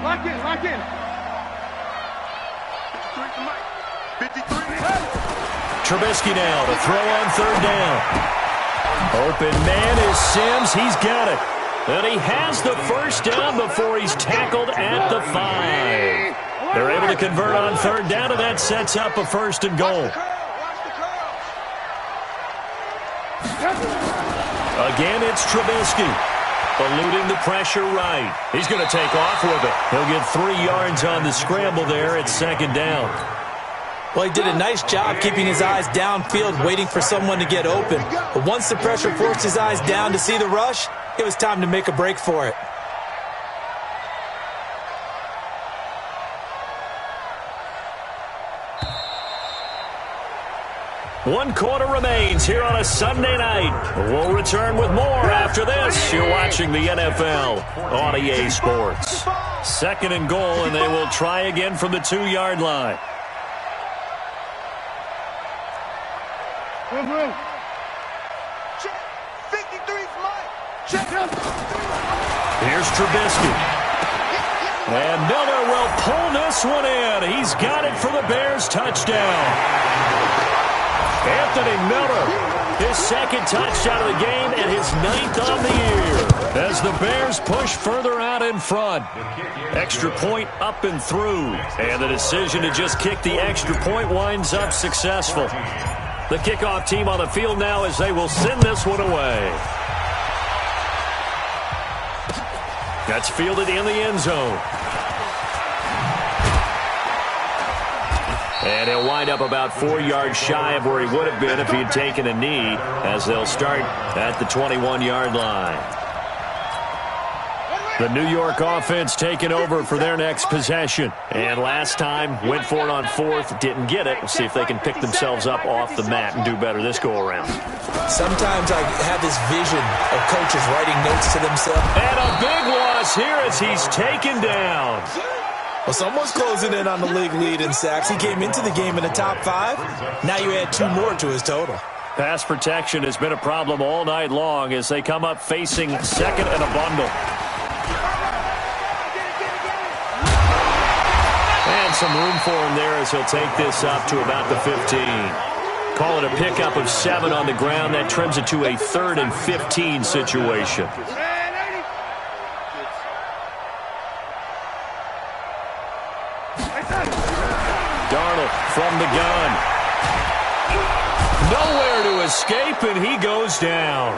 Lock in, lock in. 53. Trubisky now to throw on third down. Open man is Sims. He's got it. And he has the first down before he's tackled at the 5. They're able to convert on third down, and that sets up a first and goal. Again, it's Trubisky. Eluding the pressure right. He's going to take off with it. He'll get 3 yards on the scramble there at second down. Well, he did a nice job keeping his eyes downfield, waiting for someone to get open. But once the pressure forced his eyes down to see the rush, it was time to make a break for it. One quarter remains here on a Sunday night. We'll return with more after this. You're watching the NFL on EA Sports. Second and goal, and they will try again from the 2-yard line. Check. 53's mine. Check. Here's Trubisky. And Miller will pull this one in. He's got it for the Bears touchdown. Anthony Miller, his second touchdown of the game and his 9th on the year. As the Bears push further out in front. Extra point up and through. And the decision to just kick the extra point winds up successful. The kickoff team on the field now as they will send this one away. That's fielded in the end zone. And he'll wind up about 4 yards shy of where he would have been if he had taken a knee, as they'll start at the 21-yard line. The New York offense taking over for their next possession. And last time, went for it on 4th, didn't get it. We'll see if they can pick themselves up off the mat and do better this go-around. Sometimes I have this vision of coaches writing notes to themselves. And a big loss here as he's taken down. Well, someone's closing in on the league lead in sacks. He came into the game in the top 5. Now you add 2 more to his total. Pass protection has been a problem all night long as they come up facing second and a bundle. And some room for him there as he'll take this up to about the 15. Call it a pickup of 7 on the ground. That trims it to a 3rd and 15 situation. Darnold from the gun. Nowhere to escape, and he goes down.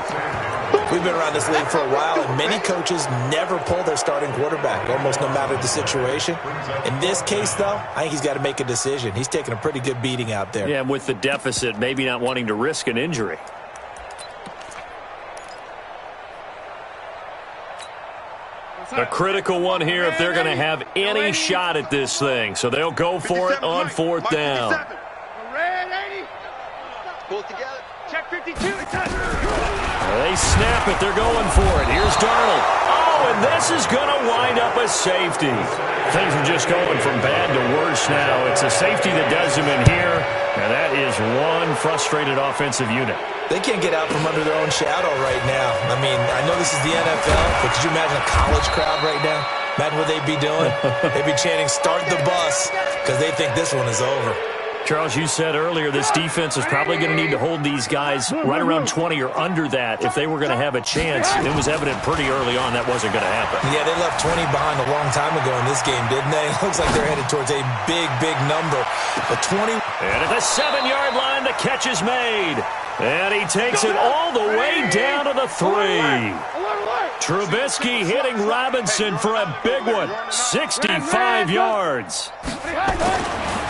We've been around this league for a while, and many coaches never pull their starting quarterback, almost no matter the situation. In this case, though, I think he's got to make a decision. He's taking a pretty good beating out there. Yeah, and with the deficit, maybe not wanting to risk an injury. A critical one here if they're going to have any shot at this thing. So they'll go for it on 4th down. Pull it together. Check 52. They snap it. They're going for it. Here's Darnold. Oh, and this is going to wind up a safety. Things are just going from bad to worse now. It's a safety that does him in here, and that is one frustrated offensive unit. They can't get out from under their own shadow right now. I mean, I know this is the NFL, but could you imagine a college crowd right now? Imagine what they'd be doing. They'd be chanting, "Start the bus," because they think this one is over. Charles, you said earlier this defense is probably going to need to hold these guys right around 20 or under that if they were going to have a chance. It was evident pretty early on that wasn't going to happen. Yeah, they left 20 behind a long time ago in this game, didn't they? It looks like they're headed towards a big, big number. But 20. And at the 7-yard line, the catch is made. And he takes it all the way down to the 3. Trubisky hitting Robinson for a big one. 65 yards.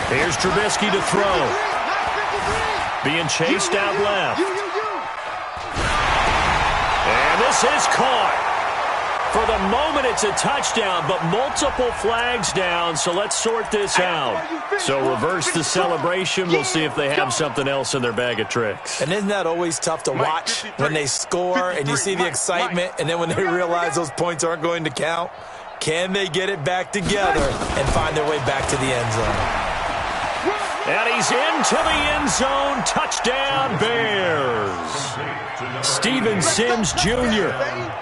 Here's Trubisky to throw. Being chased out left. And this is caught. For the moment, it's a touchdown, but multiple flags down, so let's sort this out. So reverse the celebration. We'll see if they have something else in their bag of tricks. And isn't that always tough to watch when they score and you see the excitement, and then when they realize those points aren't going to count? Can they get it back together and find their way back to the end zone? And he's into the end zone. Touchdown, Bears. Steven Sims Jr.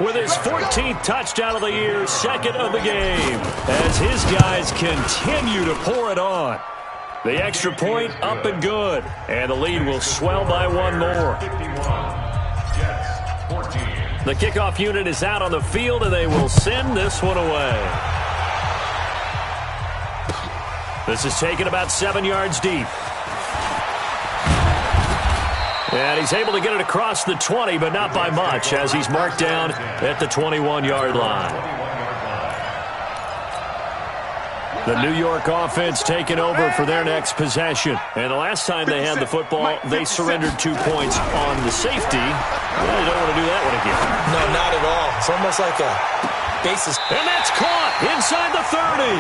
with his 14th touchdown of the year, second of the game, as his guys continue to pour it on. The extra point up and good, and the lead will swell by one more. The kickoff unit is out on the field, and they will send this one away. This is taken about 7 yards deep. And he's able to get it across the 20, but not by much, as he's marked down at the 21-yard line. The New York offense taking over for their next possession. And the last time they had the football, they surrendered 2 points on the safety. Well, they don't want to do that one again. No, not at all. It's almost like a basis. And that's caught inside the 30.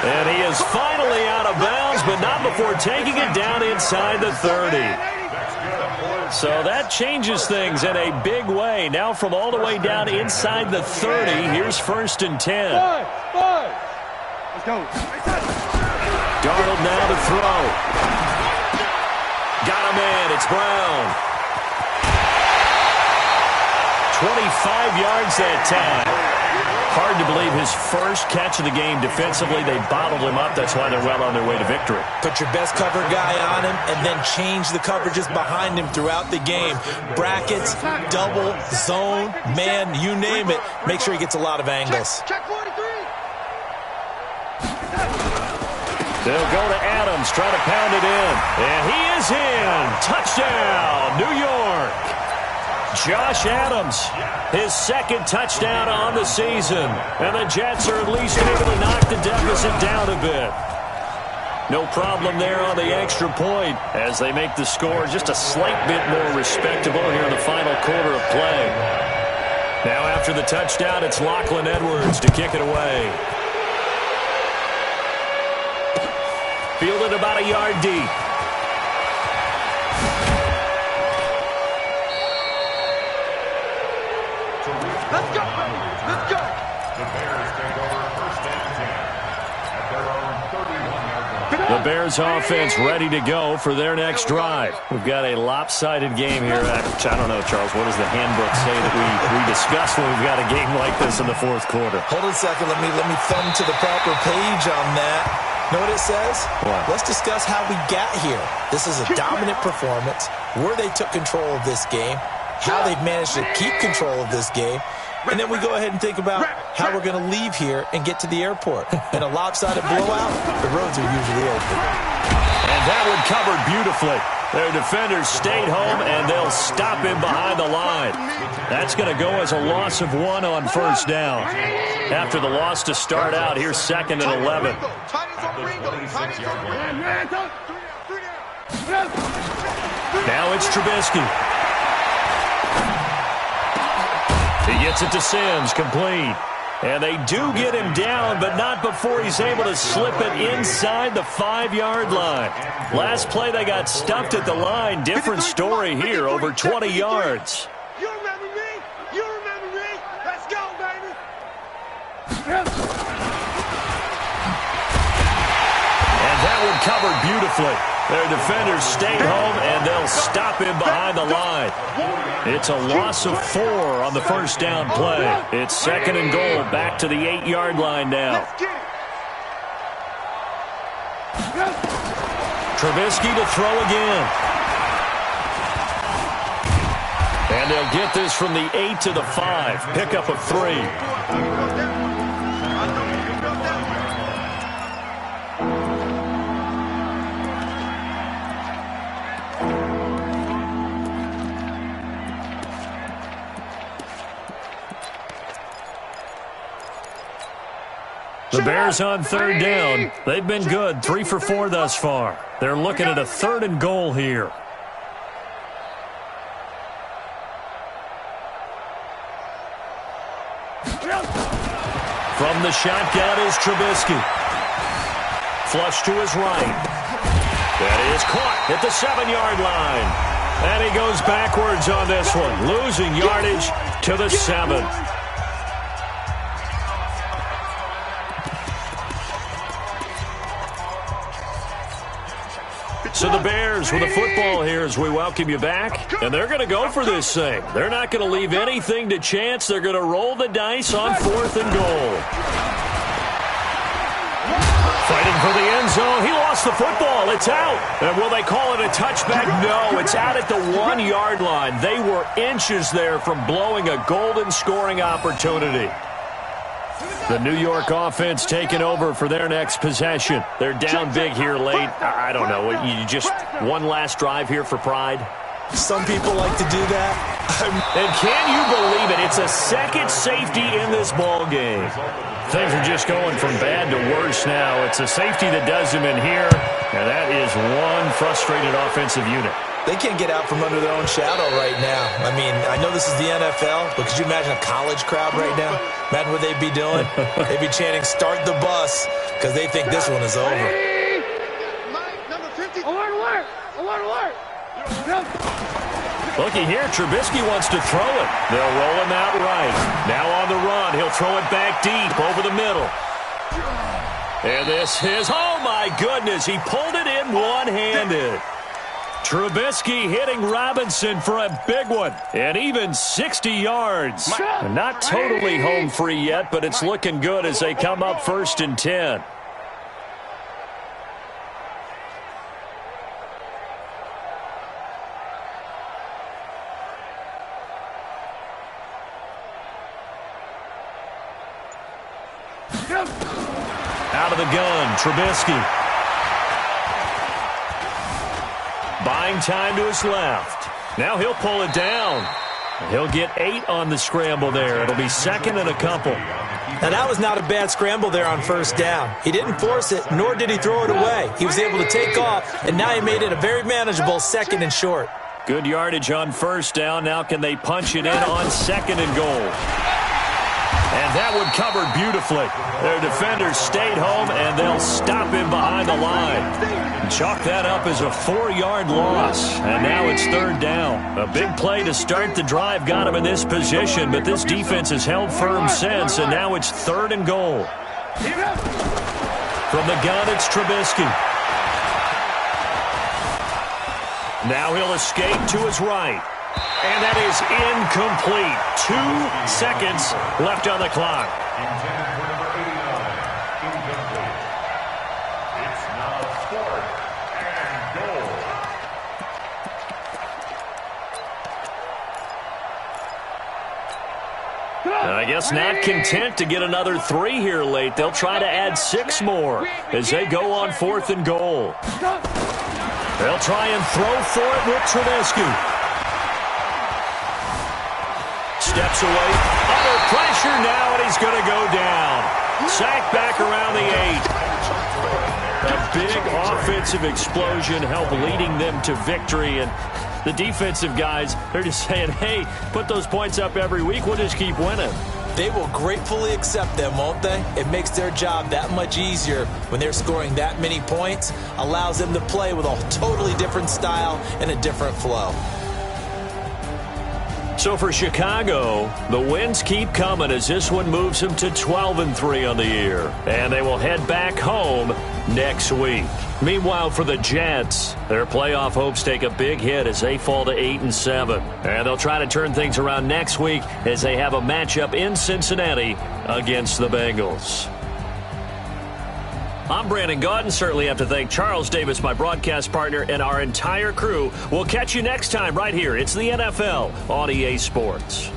And he is finally out of bounds, but not before taking it down inside the 30. So that changes things in a big way. Now from all the way down inside the 30, here's 1st and 10. Let's go. Darnold now to throw. Got a man. It's Brown. 25 yards that time. Hard to believe his first catch of the game defensively. They bottled him up. That's why they're well on their way to victory. Put your best cover guy on him and then change the coverages behind him throughout the game. Brackets, double, zone, man, you name it. Make sure he gets a lot of angles. Check 43. They'll go to Adams, try to pound it in. And he is in. Touchdown, New York. Josh Adams, his second touchdown on the season. And the Jets are at least able to knock the deficit down a bit. No problem there on the extra point as they make the score just a slight bit more respectable here in the final quarter of play. Now after the touchdown, it's Lachlan Edwards to kick it away. Fielded about a yard deep. Let's go, baby. Let's go. The Bears take over 1st and 10 at their own 31-yard line. The Bears offense ready to go for their next drive. We've got a lopsided game here. I don't know, Charles, what does the handbook say that we discuss when we've got a game like this in the 4th quarter? Hold on a second. Let me thumb to the proper page on that. Know what it says? What? Let's discuss how we got here. This is a dominant performance, where they took control of this game, how they've managed to keep control of this game, and then we go ahead and think about how we're going to leave here and get to the airport. In a lopsided blowout, the roads are usually open. And that one covered beautifully. Their defenders stayed home, and they'll stop him behind the line. That's going to go as a loss of 1 on 1st down. After the loss to start out, here's 2nd and 11. Now it's Trubisky. He gets it to Sims, complete. And they do get him down, but not before he's able to slip it inside the 5-yard line. Last play, they got stuffed at the line. Different story here, over 20 yards. You remember me? You remember me? Let's go, baby. And that one covered beautifully. Their defenders stayed home, and they'll stop him behind the line. It's a loss of 4 on the 1st down play. It's 2nd and goal, back to the 8-yard line now. Trubisky to throw again. And they'll get this from the 8 to the 5. Pickup of 3. The Bears on 3rd down. They've been good, 3 for 4 thus far. They're looking at a 3rd and goal here. From the shotgun is Trubisky. Flush to his right. That is caught at the 7-yard line. And he goes backwards on this one, losing yardage to the 7. So the Bears with the football here as we welcome you back. And they're going to go for this thing. They're not going to leave anything to chance. They're going to roll the dice on 4th and goal. Fighting for the end zone. He lost the football. It's out. And will they call it a touchback? No, it's out at the 1-yard line. They were inches there from blowing a golden scoring opportunity. The New York offense taking over for their next possession. They're down big here late. I don't know. You just one last drive here for pride? Some people like to do that. And can you believe it? It's a second safety in this ball game. Things are just going from bad to worse now. It's a safety that does them in here, and that is one frustrated offensive unit. They can't get out from under their own shadow right now. I mean, I know this is the NFL, but could you imagine a college crowd right now? Imagine what they'd be doing. They'd be chanting, "Start the bus," because they think this one is over. Number 50. Alert! Alert! Looky here, Trubisky wants to throw it. They'll roll him out right. Now on the run, he'll throw it back deep over the middle. And this is, oh my goodness, he pulled it in one-handed. Trubisky hitting Robinson for a big one, and even 60 yards. Not totally home free yet, but it's looking good as they come up 1st and 10. Out of the gun, Trubisky. Buying time to his left. Now he'll pull it down. He'll get 8 on the scramble there. It'll be 2nd and a couple. Now, that was not a bad scramble there on 1st down. He didn't force it, nor did he throw it away. He was able to take off, and now he made it a very manageable 2nd and short. Good yardage on 1st down. Now can they punch it in on 2nd and goal? And that one covered beautifully. Their defenders stayed home, and they'll stop him behind the line. Chalk that up as a 4-yard loss, and now it's 3rd down. A big play to start the drive got him in this position, but this defense has held firm since, and now it's 3rd and goal. From the gun, it's Trubisky. Now he'll escape to his right. And that is incomplete. 2 seconds left on the clock. Intended for number 89. Incomplete. It's now 4th and goal. I guess not content to get another 3 here late. They'll try to add 6 more as they go on 4th and goal. They'll try and throw for it with Trubisky. Steps away, under pressure now, and he's going to go down. Sacked back around the 8. A big offensive explosion helped leading them to victory, and the defensive guys, they're just saying, hey, put those points up every week, we'll just keep winning. They will gratefully accept them, won't they? It makes their job that much easier when they're scoring that many points, allows them to play with a totally different style and a different flow. So for Chicago, the wins keep coming as this one moves them to 12-3 on the year. And they will head back home next week. Meanwhile, for the Jets, their playoff hopes take a big hit as they fall to 8-7. And they'll try to turn things around next week as they have a matchup in Cincinnati against the Bengals. I'm Brandon Gaudin. Certainly have to thank Charles Davis, my broadcast partner, and our entire crew. We'll catch you next time right here. It's the NFL on EA Sports.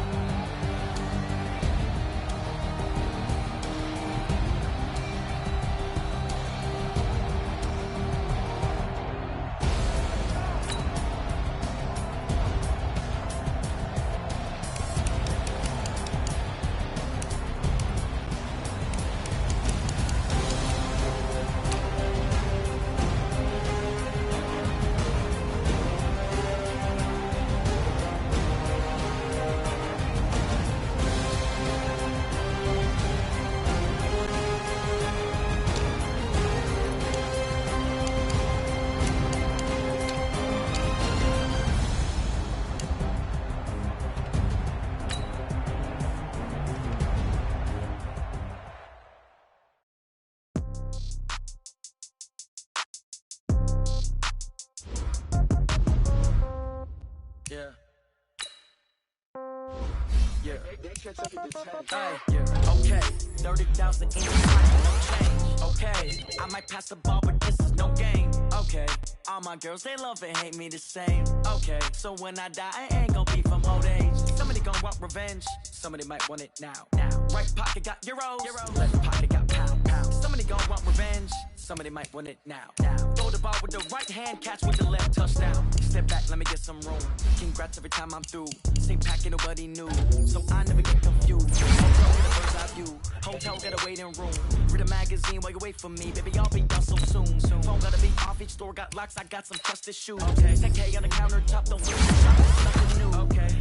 Okay, 30,000 in the pocket, no change. Okay, I might pass the ball, but this is no game. Okay, all my girls, they love and hate me the same. Okay, so when I die, I ain't gon' be from old age. Somebody gon' want revenge, somebody might want it now. Right pocket got euros, left pocket got pound. Somebody gon' want revenge, somebody might want it now. Throw the ball with the right hand, catch with the left, touchdown. Step back, let me get some room. Congrats every time I'm through. Same packet, nobody knew, so I never get confused. Hotel get a bird's eye view, hotel get a waiting room. Read a magazine while you wait for me, baby, I'll be done so soon. Phone gotta be off, each store got locks, I got some trusted shoes. 10K on the countertop, don't wait for nothing new.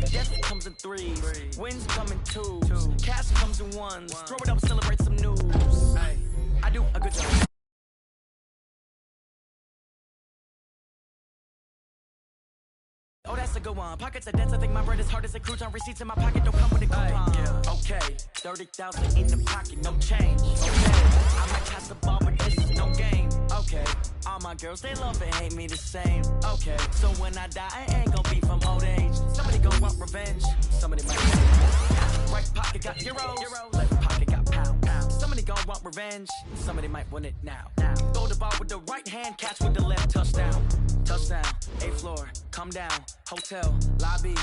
Death comes in threes, wins come in twos, cash comes in ones. Throw it up, celebrate some news. I do a good job. Oh, that's a good one. Pockets are dense, I think my bread is hard as a crouton. Receipts in my pocket don't come with a coupon. Okay, 30,000 in the pocket, no change. Okay, I might pass the ball, but this is no game. Okay, all my girls, they love and hate me the same. Okay, so when I die, I ain't gon' be from old age. Somebody gon' want revenge, somebody might want it. Right pocket got euros, left pocket got pound. Somebody gon' want revenge, somebody might want it now. Throw the ball with the right hand, catch with the left, touchdown. Touchdown, 8th floor, come down, hotel, lobby.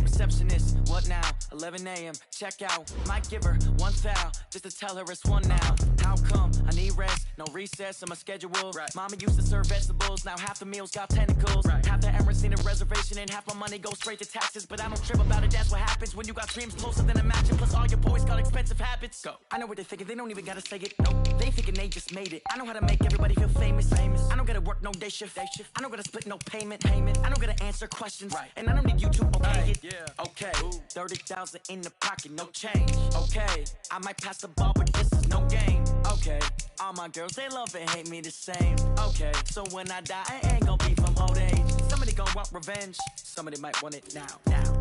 Receptionist, what now? 11 a.m., check out. Might give her one foul, just to tell her it's one now. How come? I need rest, no recess in my schedule. Mama used to serve vegetables, now half the meals got tentacles. Half the errands need a reservation and half my money goes straight to taxes. But I don't trip about it, that's what happens when you got dreams closer than a matching. Plus all your boys got expensive habits. Go. I know what they're thinking, they don't even gotta say it. Nope, they thinking they just made it. I know how to make everybody feel famous. I don't gotta work no day shift. I don't gotta split no payment. I don't gotta answer questions. And I don't need you to okay it. Okay, 30,000 in the pocket, no change. Okay, I might pass the ball, but this is no game. Okay, all my girls, they love and hate me the same. Okay, so when I die, I ain't gon' be from old age. Somebody gon' want revenge, somebody might want it now.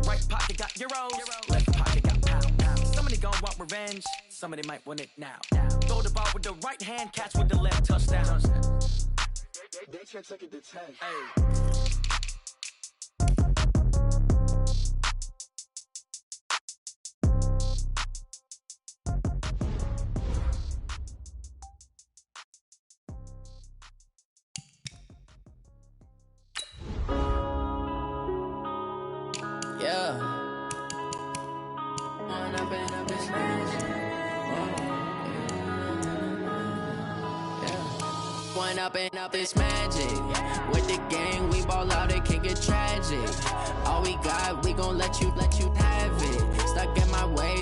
Right pocket got euros, left pocket got pound. Somebody gon' want revenge, somebody might want it now. Throw the ball with the right hand, catch with the left, touchdown. They can't take it to 10. One up and up this magic. With the gang, we ball out, it can get tragic. All we got, we gon' let you have it. Stuck in my way.